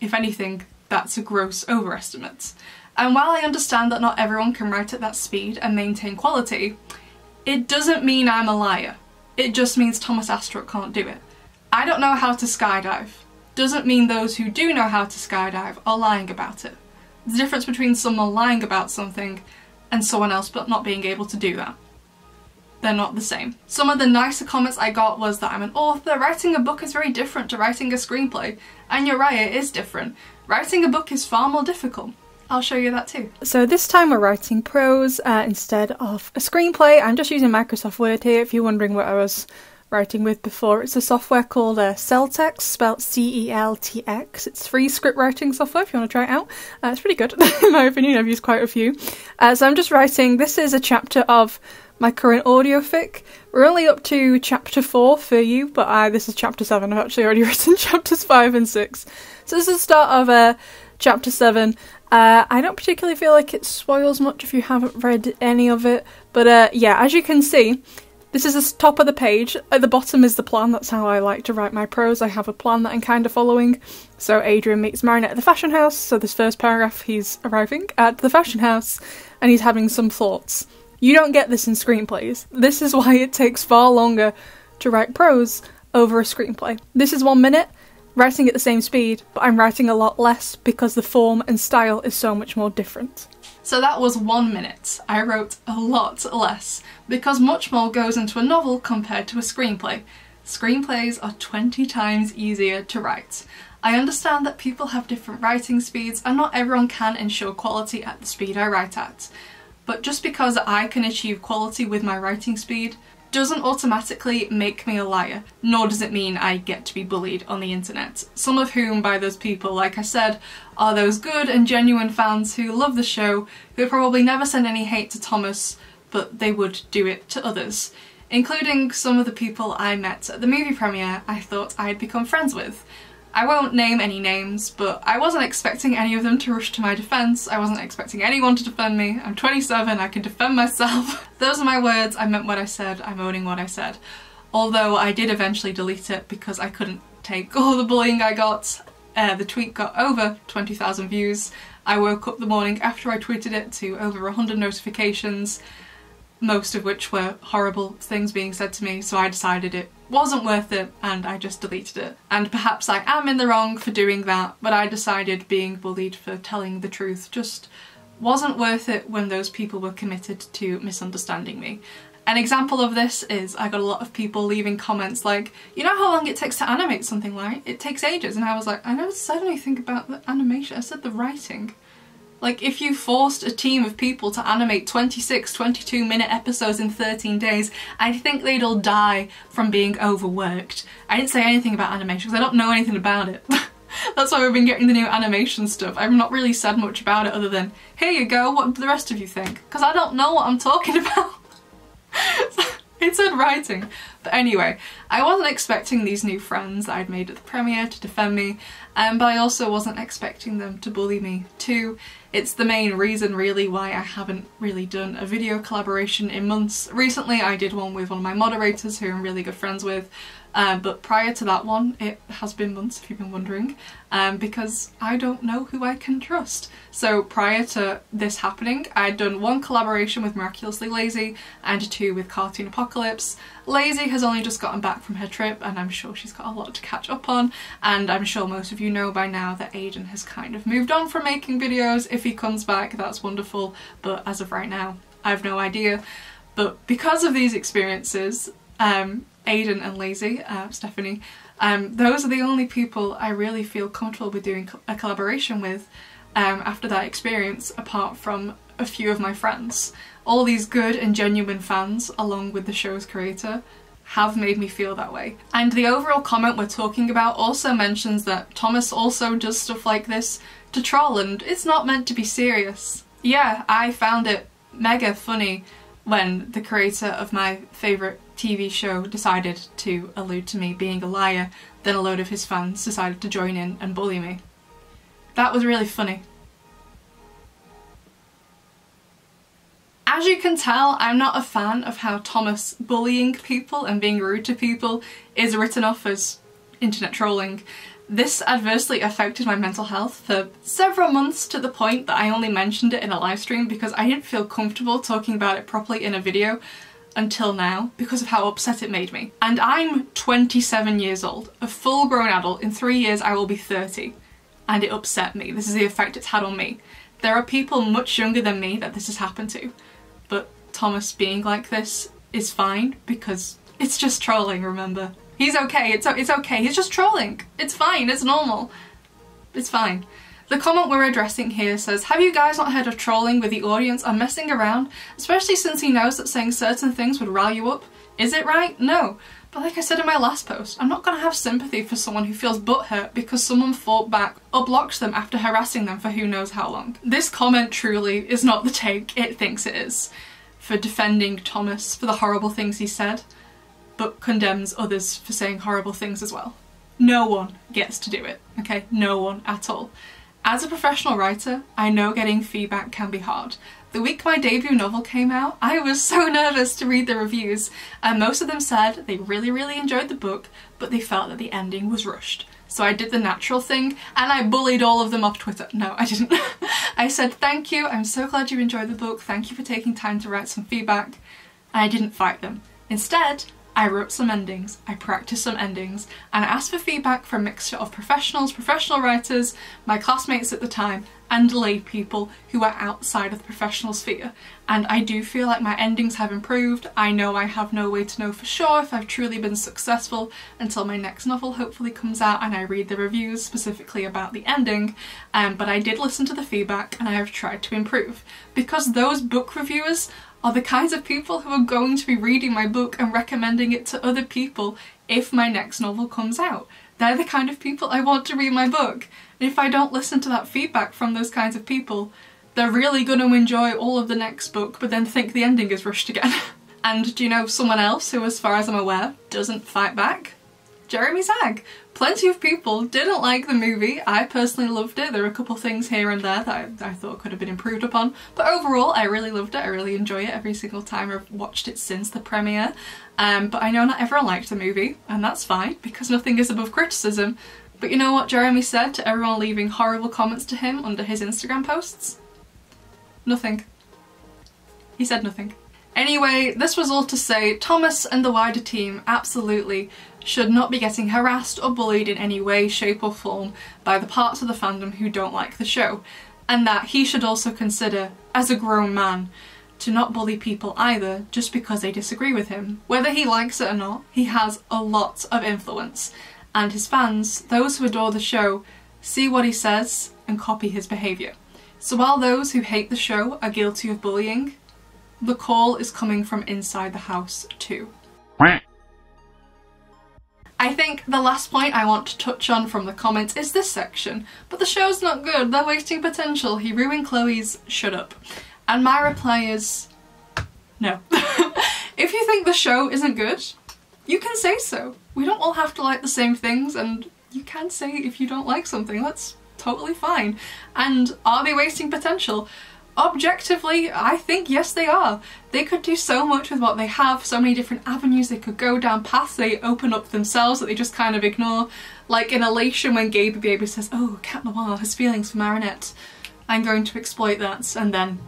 A: If anything, that's a gross overestimate. And while I understand that not everyone can write at that speed and maintain quality, it doesn't mean I'm a liar. It just means Thomas Astrup can't do it. I don't know how to skydive. Doesn't mean those who do know how to skydive are lying about it. The difference between someone lying about something and someone else but not being able to do that. They're not the same. Some of the nicer comments I got was that I'm an author. Writing a book is very different to writing a screenplay. And you're right, it is different. Writing a book is far more difficult. I'll show you that too. So this time we're writing prose instead of a screenplay. I'm just using Microsoft Word here if you're wondering what I was writing with before. It's a software called Celtx, spelled C-E-L-T-X. It's free script writing software if you want to try it out. It's pretty good in my opinion. I've used quite a few. So I'm just writing, this is a chapter of my current audio fic. We're only up to chapter 4 for you, but this is chapter 7. I've actually already written chapters 5 and 6. So this is the start of chapter 7. I don't particularly feel like it spoils much if you haven't read any of it, but yeah, as you can see, this is the top of the page. At the bottom is the plan. That's how I like to write my prose. I have a plan that I'm kind of following. So Adrian meets Marinette at the fashion house. So this first paragraph, he's arriving at the fashion house and he's having some thoughts. You don't get this in screenplays. This is why it takes far longer to write prose over a screenplay. This is 1 minute, writing at the same speed, but I'm writing a lot less because the form and style is so much more different. So that was 1 minute. I wrote a lot less, because much more goes into a novel compared to a screenplay. Screenplays are 20 times easier to write. I understand that people have different writing speeds and not everyone can ensure quality at the speed I write at. But just because I can achieve quality with my writing speed doesn't automatically make me a liar, nor does it mean I get to be bullied on the internet. Some of whom, by those people, like I said, are those good and genuine fans who love the show, who probably never send any hate to Thomas, but they would do it to others, including some of the people I met at the movie premiere I thought I'd become friends with. I won't name any names, but I wasn't expecting any of them to rush to my defence. I wasn't expecting anyone to defend me. I'm 27, I can defend myself. Those are my words, I meant what I said, I'm owning what I said. Although I did eventually delete it because I couldn't take all the bullying I got. The tweet got over 20,000 views. I woke up the morning after I tweeted it to over 100 notifications, most of which were horrible things being said to me, so I decided it wasn't worth it and I just deleted it. And perhaps I am in the wrong for doing that, but I decided being bullied for telling the truth just wasn't worth it when those people were committed to misunderstanding me. An example of this is I got a lot of people leaving comments like, you know how long it takes to animate something, right? It takes ages. And I was like, I never said anything about the animation, I said the writing. Like, if you forced a team of people to animate 26, 22-minute episodes in 13 days, I think they'd all die from being overworked. I didn't say anything about animation because I don't know anything about it. That's why we've been getting the new animation stuff. I've not really said much about it other than, here you go, what do the rest of you think? Because I don't know what I'm talking about. It said writing. But anyway, I wasn't expecting these new friends that I'd made at the premiere to defend me, but I also wasn't expecting them to bully me too. It's the main reason really why I haven't really done a video collaboration in months. Recently I did one with one of my moderators who I'm really good friends with, but prior to that one it has been months if you've been wondering, because I don't know who I can trust. So prior to this happening I'd done one collaboration with Miraculously Lazy and two with Cartoon Apocalypse. Lazy has only just gotten back from her trip and I'm sure she's got a lot to catch up on, and I'm sure most of you know by now that Aiden has kind of moved on from making videos. If he comes back, that's wonderful, but as of right now I have no idea. But because of these experiences, Aiden and Lazy, Stephanie, those are the only people I really feel comfortable with doing a collaboration with after that experience, apart from a few of my friends. All these good and genuine fans, along with the show's creator, have made me feel that way. And the overall comment we're talking about also mentions that Thomas also does stuff like this to troll and it's not meant to be serious. Yeah, I found it mega funny when the creator of my favourite TV show decided to allude to me being a liar, then a load of his fans decided to join in and bully me. That was really funny. As you can tell, I'm not a fan of how Thomas bullying people and being rude to people is written off as internet trolling. This adversely affected my mental health for several months, to the point that I only mentioned it in a live stream because I didn't feel comfortable talking about it properly in a video until now because of how upset it made me. And I'm 27 years old, a full-grown adult. In 3 years I will be 30, and it upset me. This is the effect it's had on me. There are people much younger than me that this has happened to, but Thomas being like this is fine because it's just trolling, remember? He's okay, it's okay, he's just trolling. It's fine, it's normal. It's fine. The comment we're addressing here says, have you guys not heard of trolling where the audience are messing around, especially since he knows that saying certain things would rile you up? Is it right? No. But like I said in my last post, I'm not gonna have sympathy for someone who feels butthurt because someone fought back or blocked them after harassing them for who knows how long. This comment truly is not the take it thinks it is, for defending Thomas for the horrible things he said, but condemns others for saying horrible things as well. No one gets to do it, okay? No one at all. As a professional writer, I know getting feedback can be hard. The week my debut novel came out, I was so nervous to read the reviews, and most of them said they really enjoyed the book, but they felt that the ending was rushed. So I did the natural thing, and I bullied all of them off Twitter. No, I didn't. I said, thank you, I'm so glad you enjoyed the book, thank you for taking time to write some feedback, and I didn't fight them. Instead, I wrote some endings, I practiced some endings, and I asked for feedback from a mixture of professionals, professional writers, my classmates at the time, and lay people who are outside of the professional sphere. And I do feel like my endings have improved. I know I have no way to know for sure if I've truly been successful until my next novel hopefully comes out and I read the reviews specifically about the ending, but I did listen to the feedback and I have tried to improve. Because those book reviewers are the kinds of people who are going to be reading my book and recommending it to other people if my next novel comes out. They're the kind of people I want to read my book. And if I don't listen to that feedback from those kinds of people, they're really going to enjoy all of the next book but then think the ending is rushed again. And do you know someone else who, as far as I'm aware, doesn't fight back? Jeremy Zag. Plenty of people didn't like the movie. I personally loved it. There are a couple things here and there that I thought could have been improved upon, but overall I really loved it. I really enjoy it every single time. I've watched it since the premiere. But I know not everyone liked the movie, and that's fine because nothing is above criticism. But you know what Jeremy said to everyone leaving horrible comments to him under his Instagram posts? Nothing. He said nothing. Anyway, this was all to say Thomas and the wider team absolutely should not be getting harassed or bullied in any way, shape or form by the parts of the fandom who don't like the show, and that he should also consider, as a grown man, to not bully people either just because they disagree with him. Whether he likes it or not, he has a lot of influence, and his fans, those who adore the show, see what he says and copy his behaviour. So while those who hate the show are guilty of bullying, the call is coming from inside the house too. I think the last point I want to touch on from the comments is this section. But the show's not good, they're wasting potential, he ruined Chloe's shut up. And my reply is no. If you think the show isn't good, you can say so. We don't all have to like the same things, and you can say if you don't like something, that's totally fine. And are they wasting potential? Objectively, I think yes they are. They could do so much with what they have, so many different avenues they could go down, paths they open up themselves that they just kind of ignore. Like in Elation when Gaby Baby says, oh, Cat Noir has feelings for Marinette, I'm going to exploit that, and then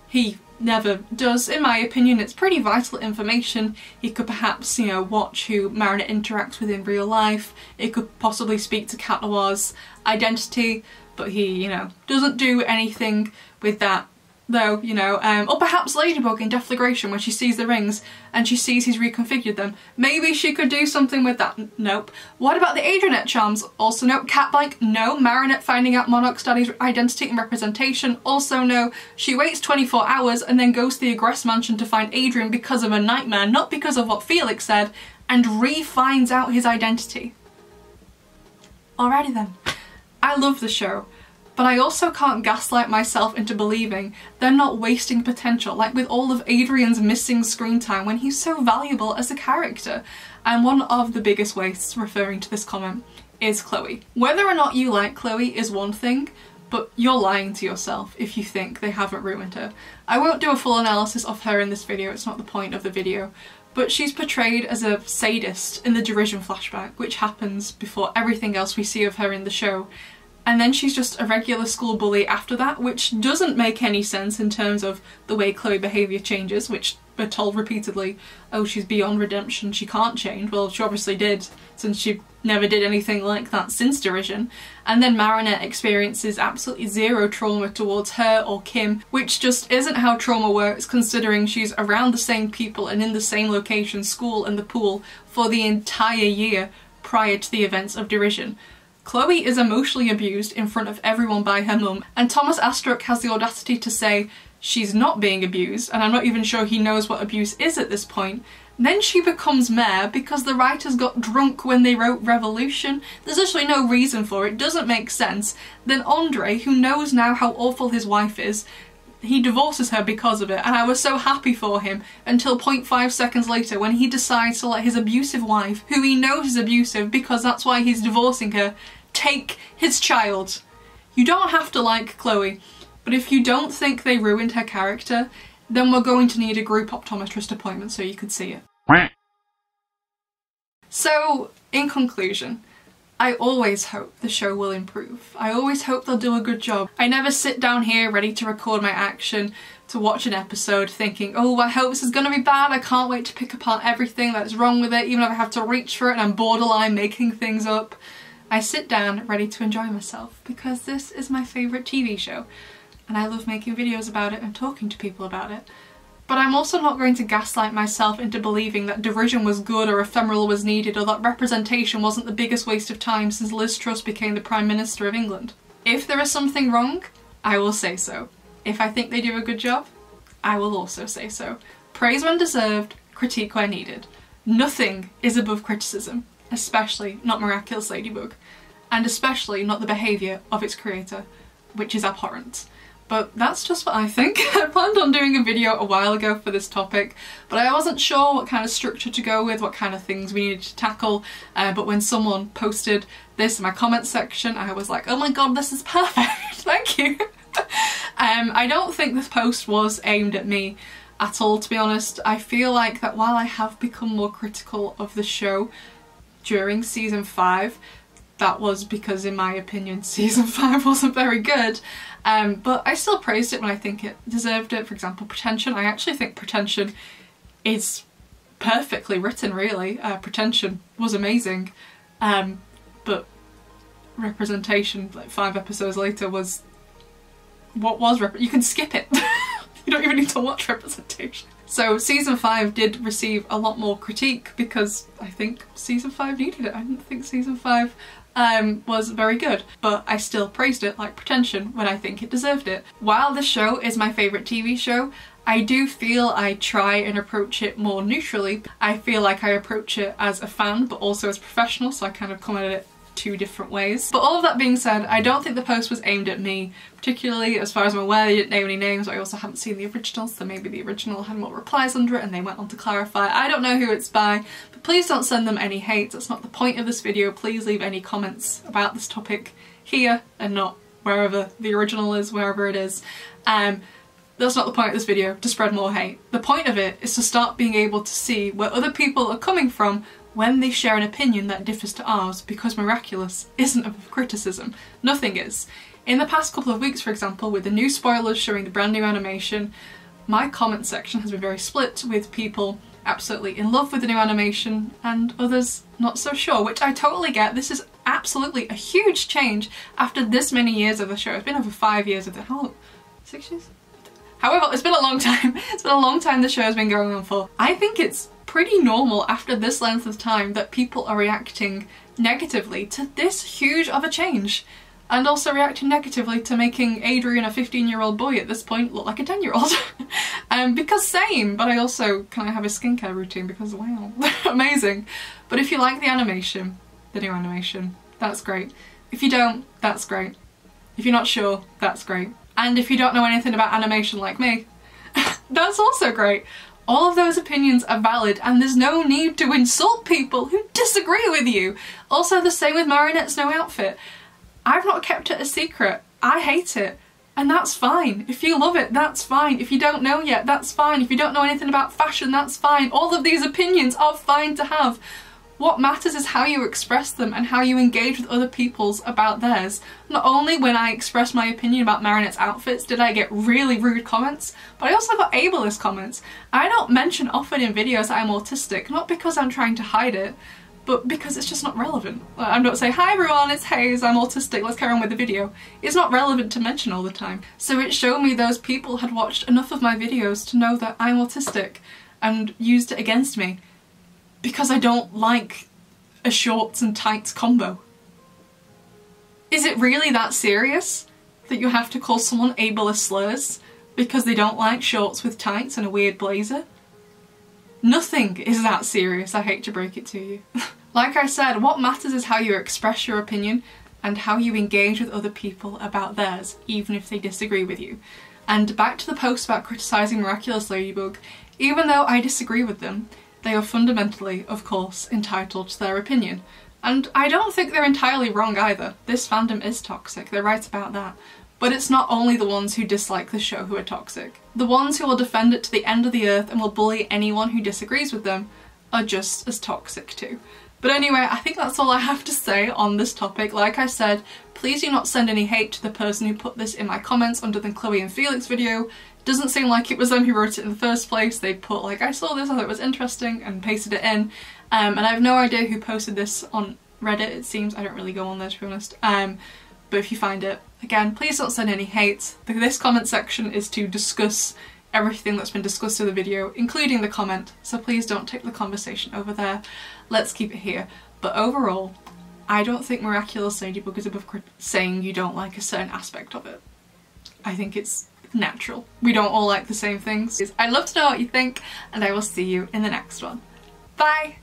A: he never does. In my opinion, it's pretty vital information. He could perhaps, you know, watch who Marinette interacts with in real life. It could possibly speak to Cat Noir's identity, but he, you know, doesn't do anything with that. Though, you know, or perhaps Ladybug in Deflagration when she sees the rings and she sees he's reconfigured them. Maybe she could do something with that. Nope. What about the Adrianette charms? Also no. Cat Blank? No. Marinette finding out Monarch's daddy's identity and representation? Also no. She waits 24 hours and then goes to the Agrest mansion to find Adrian because of a nightmare, not because of what Felix said, and re-finds out his identity. Alrighty then. I love the show. But I also can't gaslight myself into believing they're not wasting potential, like with all of Adrian's missing screen time when he's so valuable as a character. And one of the biggest wastes, referring to this comment, is Chloe. Whether or not you like Chloe is one thing, but you're lying to yourself if you think they haven't ruined her. I won't do a full analysis of her in this video, it's not the point of the video, but she's portrayed as a sadist in the Derision flashback, which happens before everything else we see of her in the show. And then she's just a regular school bully after that, which doesn't make any sense in terms of the way Chloe behaviour changes, which we're told repeatedly, oh, she's beyond redemption, she can't change. Well, she obviously did, since she never did anything like that since Derision. And then Marinette experiences absolutely zero trauma towards her or Kim, which just isn't how trauma works, considering she's around the same people and in the same location, school and the pool, for the entire year prior to the events of Derision. Chloe is emotionally abused in front of everyone by her mum, and Thomas Astruc has the audacity to say she's not being abused, and I'm not even sure he knows what abuse is at this point. Then she becomes mayor because the writers got drunk when they wrote Revolution. There's actually no reason for it, doesn't make sense. Then Andre, who knows now how awful his wife is, he divorces her because of it, and I was so happy for him until 0.5 seconds later when he decides to let his abusive wife, who he knows is abusive because that's why he's divorcing her, take his child. You don't have to like Chloe, but if you don't think they ruined her character, then we're going to need a group optometrist appointment so you could see it. So, in conclusion, I always hope the show will improve. I always hope they'll do a good job. I never sit down here ready to record my action to watch an episode thinking, oh, I hope this is gonna be bad, I can't wait to pick apart everything that's wrong with it, even if I have to reach for it and I'm borderline making things up. I sit down ready to enjoy myself because this is my favourite TV show and I love making videos about it and talking to people about it. But I'm also not going to gaslight myself into believing that Derision was good or Ephemeral was needed or that representation wasn't the biggest waste of time since Liz Truss became the Prime Minister of England. If there is something wrong, I will say so. If I think they do a good job, I will also say so. Praise when deserved, critique where needed. Nothing is above criticism, especially not Miraculous Ladybug, and especially not the behaviour of its creator, which is abhorrent. But that's just what I think. I planned on doing a video a while ago for this topic, but I wasn't sure what kind of structure to go with, what kind of things we needed to tackle, but when someone posted this in my comment section, I was like, oh my god, this is perfect, thank you. I don't think this post was aimed at me at all, to be honest. I feel like that while I have become more critical of the show during season 5, that was because, in my opinion, season 5 wasn't very good. But I still praised it when I think it deserved it. For example, Pretension. I actually think Pretension is perfectly written, really. Pretension was amazing. But representation, like 5 episodes later, was... what was you can skip it. You don't even need to watch representation. So season 5 did receive a lot more critique because I think season 5 needed it. I didn't think season 5 was very good, but I still praised it like Pretension when I think it deserved it. While this show is my favourite TV show, I do feel I try and approach it more neutrally. I feel like I approach it as a fan but also as a professional, so I kind of come at it 2 different ways. But all of that being said, I don't think the post was aimed at me particularly. As far as I'm aware, they didn't name any names. I also haven't seen the original, so maybe the original had more replies under it and they went on to clarify. I don't know who it's by, but please don't send them any hate. That's not the point of this video. Please leave any comments about this topic here and not wherever the original is, wherever it is. That's not the point of this video, to spread more hate. The point of it is to start being able to see where other people are coming from when they share an opinion that differs to ours, because Miraculous isn't above criticism. Nothing is. In the past couple of weeks, for example, with the new spoilers showing the brand new animation, my comment section has been very split, with people absolutely in love with the new animation and others not so sure, which I totally get. This is absolutely a huge change after this many years of the show. It's been over 5 years of the... how... 6 years? However, it's been a long time. It's been a long time the show has been going on for. I think it's pretty normal after this length of time that people are reacting negatively to this huge of a change, and also reacting negatively to making Adrian, a 15-year-old boy at this point, look like a 10-year-old. Because same, but I also kind of have a skincare routine because wow, amazing. But if you like the animation, the new animation, that's great. If you don't, that's great. If you're not sure, that's great. And if you don't know anything about animation like me, that's also great. All of those opinions are valid and there's no need to insult people who disagree with you. Also the same with Marinette's new outfit. I've not kept it a secret. I hate it. And that's fine. If you love it, that's fine. If you don't know yet, that's fine. If you don't know anything about fashion, that's fine. All of these opinions are fine to have. What matters is how you express them and how you engage with other people's about theirs. Not only when I expressed my opinion about Marinette's outfits did I get really rude comments, but I also got ableist comments. I don't mention often in videos that I'm autistic, not because I'm trying to hide it, but because it's just not relevant. I'm not saying, hi everyone, it's Hayes, I'm autistic, let's carry on with the video. It's not relevant to mention all the time. So it showed me those people had watched enough of my videos to know that I'm autistic and used it against me. Because I don't like a shorts and tights combo. Is it really that serious that you have to call someone ableist slurs because they don't like shorts with tights and a weird blazer? Nothing is that serious, I hate to break it to you. Like I said, what matters is how you express your opinion and how you engage with other people about theirs, even if they disagree with you. And back to the post about criticising Miraculous Ladybug, even though I disagree with them, they are fundamentally, of course, entitled to their opinion. And I don't think they're entirely wrong either. This fandom is toxic, they're right about that. But it's not only the ones who dislike the show who are toxic. The ones who will defend it to the end of the earth and will bully anyone who disagrees with them are just as toxic too. But anyway, I think that's all I have to say on this topic. Like I said, please do not send any hate to the person who put this in my comments under the Chloe and Felix video. Doesn't seem like it was them who wrote it in the first place. They put like, I saw this, I thought it was interesting, and pasted it in. And I have no idea who posted this on Reddit, it seems. I don't really go on there, to be honest. But if you find it, again, please don't send any hate. This comment section is to discuss everything that's been discussed in the video, including the comment, so please don't take the conversation over there. Let's keep it here. But overall, I don't think Miraculous Ladybug is above saying you don't like a certain aspect of it. I think it's natural. We don't all like the same things. I'd love to know what you think, and I will see you in the next one. Bye!